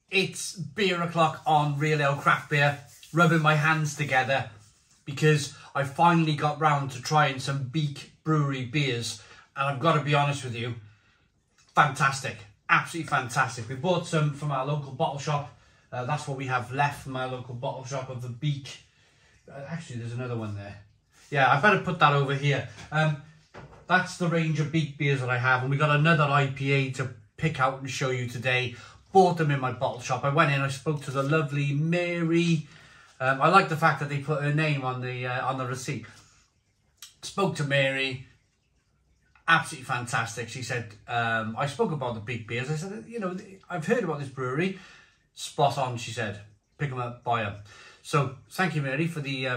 It's beer o'clock on Real Ale Craft Beer, rubbing my hands together because I finally got round to trying some Beak Brewery beers, and I've got to be honest with you, fantastic, absolutely fantastic. We bought some from our local bottle shop. That's what we have left from our local bottle shop of the Beak. Actually, there's another one there. Yeah, I better put that over here. That's the range of Beak beers that I have, and we got another IPA to pick out and show you today. Bought them in my bottle shop. I went in, I spoke to the lovely Mary. I like the fact that they put her name on the receipt. Spoke to Mary. Absolutely fantastic. She said, I spoke about the Beak beers. I said, you know, I've heard about this brewery. Spot on, she said. Pick them up, buy them. So thank you, Mary, for the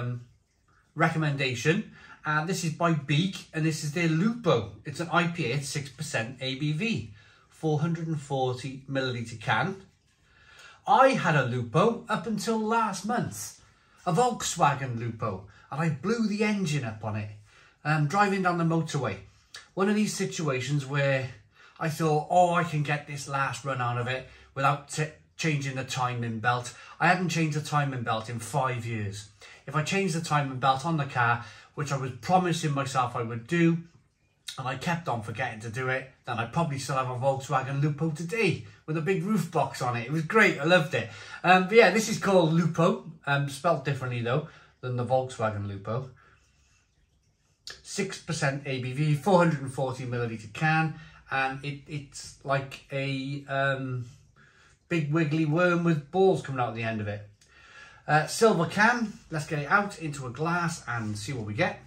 recommendation. And this is by Beak, and this is their Lupo. It's an IPA, it's 6% ABV. 440 milliliter can. I had a Lupo up until last month, a Volkswagen Lupo, and I blew the engine up on it, driving down the motorway. One of these situations where I thought, oh, I can get this last run out of it without changing the timing belt. I hadn't changed the timing belt in 5 years. If I changed the timing belt on the car, which I was promising myself I would do, and I kept on forgetting to do it, then I probably still have a Volkswagen Lupo today with a big roof box on it. It was great, I loved it. But yeah, this is called Lupo, spelt differently though than the Volkswagen Lupo. 6% ABV, 440 milliliter can, and it's like a big wiggly worm with balls coming out at the end of it. Silver can, let's get it out into a glass and see what we get.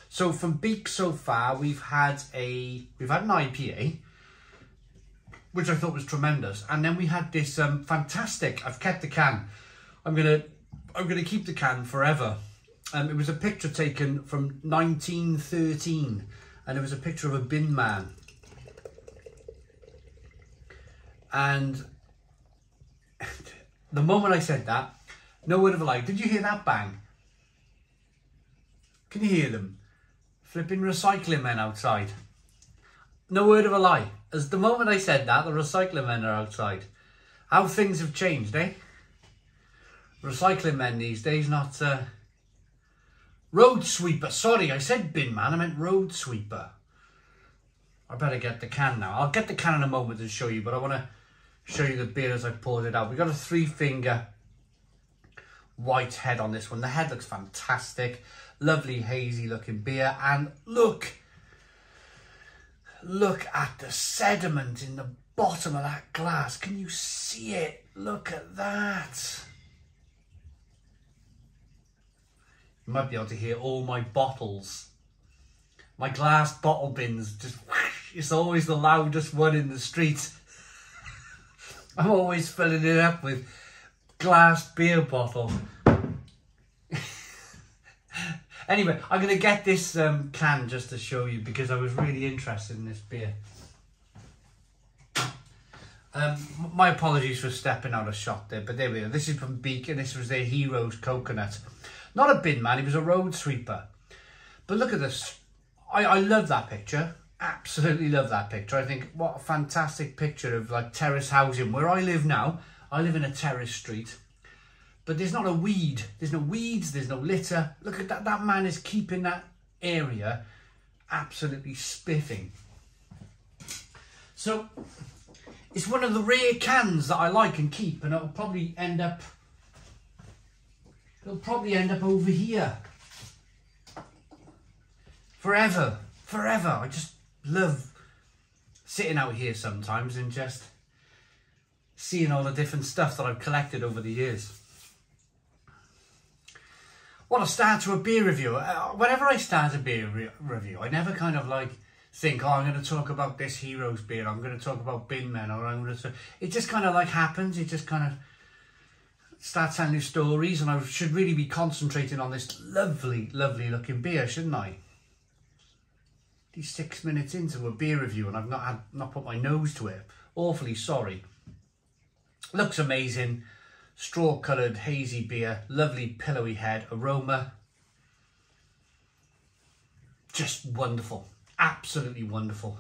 So from Beak so far, we've had an IPA, which I thought was tremendous, and then we had this fantastic. I've kept the can. I'm gonna keep the can forever. It was a picture taken from 1913, and it was a picture of a bin man. And the moment I said that, no word of a lie. Did you hear that bang? Can you hear them? Flipping recycling men outside. No word of a lie. As the moment I said that, the recycling men are outside. How things have changed, eh? Recycling men these days, not road sweeper. Sorry, I said bin man, I meant road sweeper. I better get the can now. I'll get the can in a moment and show you, but I want to show you the beer as I poured it out. We've got a 3-finger white head on this one. The head looks fantastic. Lovely hazy looking beer, and look at the sediment in the bottom of that glass. Can you see it? Look at that. You might be able to hear all my bottles. My glass bottle bins, just it's always the loudest one in the street. I'm always filling it up with glass beer bottles. Anyway, I'm going to get this can just to show you because I was really interested in this beer. My apologies for stepping out of shot there, but there we go. This is from Beak, and this was their Heroes Coconut. Not a bin man, he was a road sweeper. But look at this. I love that picture. Absolutely love that picture. I think what a fantastic picture of like terrace housing. Where I live now, I live in a terrace street. But there's not a weed. There's no weeds, there's no litter. Look at that. That man is keeping that area absolutely spiffing. So it's one of the rare cans that I like and keep, and it'll probably end up over here. Forever. I just love sitting out here sometimes and just seeing all the different stuff that I've collected over the years. What a start to a beer review. Whenever I start a beer review, I never kind of like think, oh, I'm going to talk about this Heroes beer, I'm going to talk about Bin Men, or I'm going to... It just kind of like happens. It just kind of starts telling you stories, and I should really be concentrating on this lovely, lovely looking beer, shouldn't I? These 6 minutes into a beer review and I've not put my nose to it. Awfully sorry. Looks amazing. Straw coloured hazy beer, lovely pillowy head, aroma. Just wonderful, absolutely wonderful.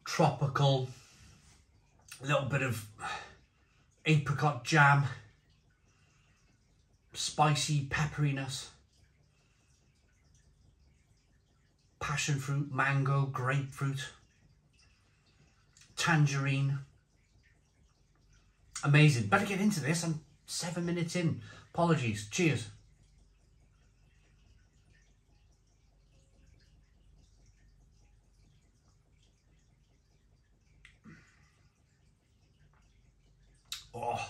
tropical, a little bit of apricot jam, spicy pepperiness, passion fruit, mango, grapefruit, tangerine. Amazing. Better get into this. I'm 7 minutes in. Apologies. Cheers. Oh.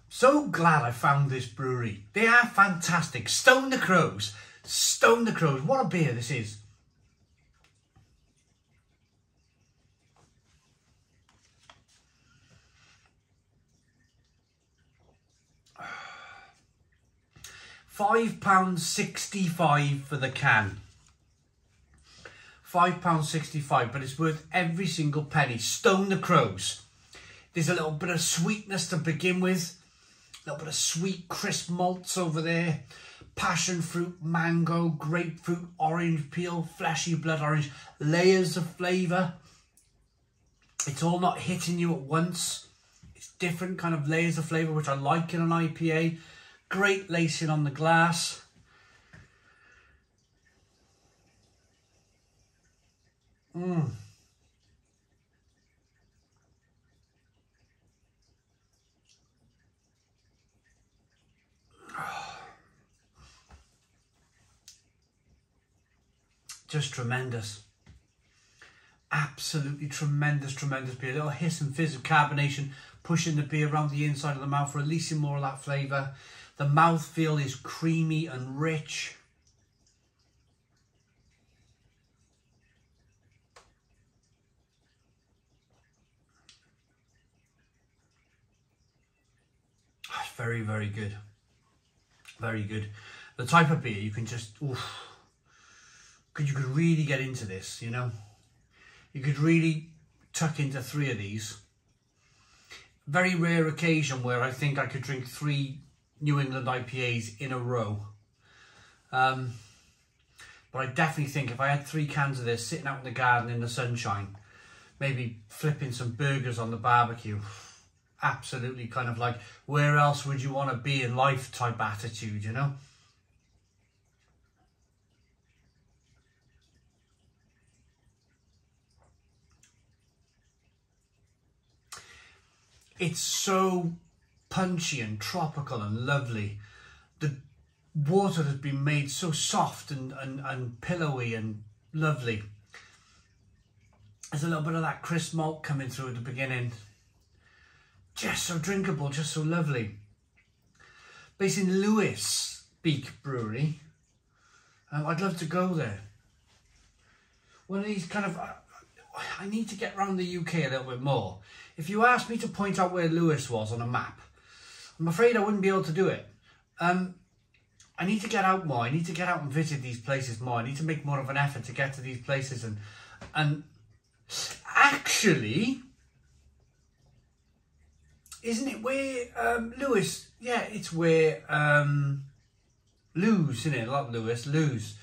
So glad I found this brewery. They are fantastic. Stone the Crows. Stone the Crows. What a beer this is. £5.65 for the can. £5.65, but it's worth every single penny. Stone the Crows. There's a little bit of sweetness to begin with. A little bit of sweet, crisp malts over there. Passion fruit, mango, grapefruit, orange peel, fleshy blood orange. Layers of flavour. It's all not hitting you at once. It's different kind of layers of flavour, which I like in an IPA. Great lacing on the glass. Just tremendous. Absolutely tremendous, tremendous beer. A little hiss and fizz of carbonation, pushing the beer around the inside of the mouth, releasing more of that flavour. The mouthfeel is creamy and rich. It's very, very good. Very good. The type of beer you can just, oof, you could really get into this, you know. You could really tuck into 3 of these. Very rare occasion where I think I could drink 3 New England IPAs in a row. But I definitely think if I had 3 cans of this sitting out in the garden in the sunshine, maybe flipping some burgers on the barbecue, absolutely kind of like, where else would you want to be in life type attitude, you know? It's so punchy and tropical and lovely. The water has been made so soft and pillowy and lovely. There's a little bit of that crisp malt coming through at the beginning. Just so drinkable, just so lovely. Based in Lewis, Beak Brewery. I'd love to go there. One of these kind of... I need to get around the UK a little bit more. If you asked me to point out where Lewis was on a map, I'm afraid I wouldn't be able to do it. I need to get out more. I need to get out and visit these places more. I need to make more of an effort to get to these places. And actually, isn't it where Lewis? Yeah, it's where Lewes, isn't it? Not Lewis, Lewes.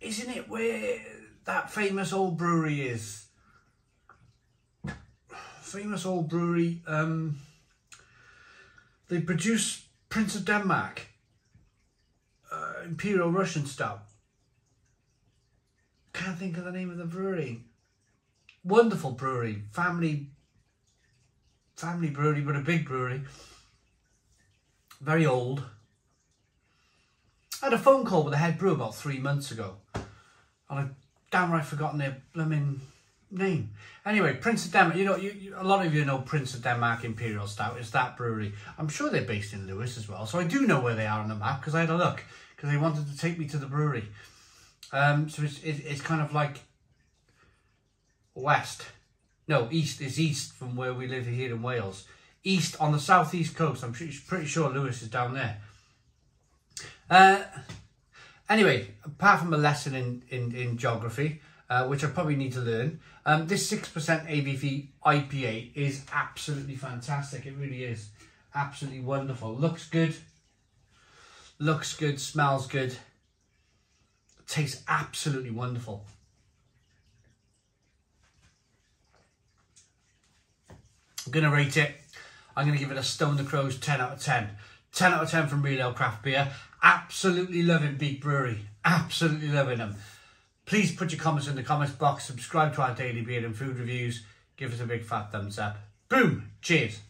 Isn't it where that famous old brewery is? Famous old brewery. They produce Prince of Denmark, Imperial Russian Stout. Can't think of the name of the brewery. Wonderful brewery, family brewery, but a big brewery. Very old. I had a phone call with the head brewer about 3 months ago, and I've downright forgotten their blooming name. Anyway, Prince of Denmark, you know, a lot of you know Prince of Denmark Imperial Stout is that brewery. I'm sure they're based in Lewis as well, so I do know where they are on the map because I had a look, because they wanted to take me to the brewery. So it's kind of like west, no, east. It's east from where we live here in Wales. East on the southeast coast. I'm pretty sure Lewis is down there. Anyway, apart from a lesson in geography, which I probably need to learn, this 6% ABV IPA is absolutely fantastic. It really is. Absolutely wonderful. Looks good. Looks good, smells good. Tastes absolutely wonderful. I'm going to rate it. I'm going to give it a Stone the Crows 10 out of 10. 10 out of 10 from Real Ale Craft Beer. Absolutely loving Beak Brewery. Absolutely loving them. Please put your comments in the comments box. Subscribe to our daily beer and food reviews. Give us a big fat thumbs up. Boom. Cheers.